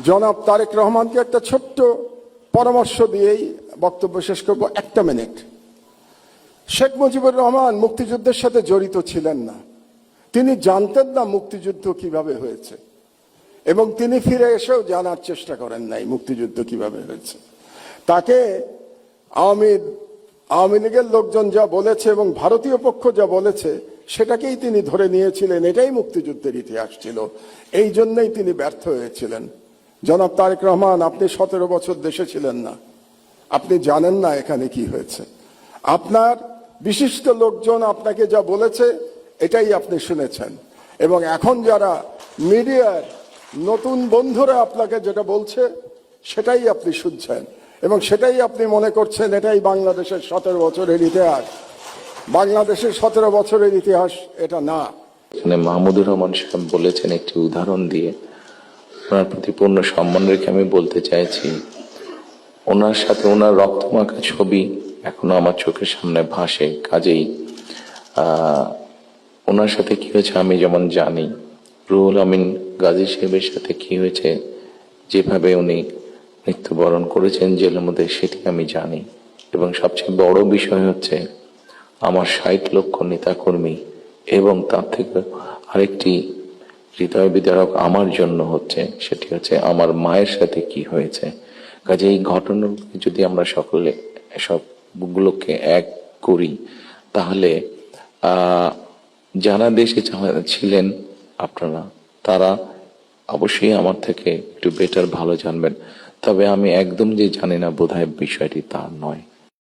জনাব তারেক রহমানকে একটা ছোট্ট পরামর্শ দিয়েই বক্তব্য শেষ করব, 1 মিনিট। শেখ মুজিবুর রহমান মুক্তিযুদ্ধের সাথে জড়িত ছিলেন না, তিনি জানতেন না মুক্তিযুদ্ধ কিভাবে হয়েছে, এবং তিনি ফিরে এসেও জানার চেষ্টা করেন নাই মুক্তিযুদ্ধ কিভাবে হয়েছে। তাকে আওয়ামী লীগের লোকজন যা বলেছে এবং ভারতীয় পক্ষ যা বলেছে সেটাকেই তিনি ধরে নিয়েছিলেন, এটাই মুক্তিযুদ্ধের ইতিহাস ছিল, এই জন্যই তিনি ব্যর্থ হয়েছিলেন। জনাব তারেক রহমান, আপনি 17 বছর দেশে ছিলেন না, আপনি জানেন না এখানে কি হয়েছে। আপনার বিশিষ্ট লোকজন আপনাকে যা বলেছে এটাই আপনি শুনেছেন, এবং এখন যারা মিডিয়ার নতুন বন্ধুরা আপনাকে যেটা বলছে সেটাই আপনি শুনছেন, এবং সেটাই আপনি মনে করছেন এটাই বাংলাদেশের 17 বছরের ইতিহাস। বাংলাদেশের 17 বছরের ইতিহাস এটা না। এখানে মাহমুদুর রহমান সাহেব বলেছেন একটি উদাহরণ দিয়ে, ওনার প্রতি পূর্ণ সম্মান রেখে আমি বলতে চাইছি, ওনার সাথে ওনার রক্তমাখা ছবি এখনো আমার চোখের সামনে ভাসে। কাজেই ওনার সাথে কি হয়েছে আমি যেমন জানি, রুহুল আমিন গাজী সাহেবের সাথে কি হয়েছে, যেভাবে উনি মৃত্যুবরণ করেছেন জেলের মধ্যে, সেটি আমি জানি। এবং সবচেয়ে বড় বিষয় হচ্ছে আমার 60 লক্ষ নেতাকর্মী, এবং তার থেকে আরেকটি হৃদয় বিদারক আমার জন্য হচ্ছে, সেটি হচ্ছে আমার মায়ের সাথে কি হয়েছে। কাজে এই ঘটনা যদি আমরা সকলে সবগুলোকে এক করি, তাহলে যারা দেশে ছিলেন আপনারা, তারা অবশ্যই আমার থেকে একটু বেটার ভালো জানবেন। তবে আমি একদম যে জানি না বোধহয় বিষয়টি তা নয়।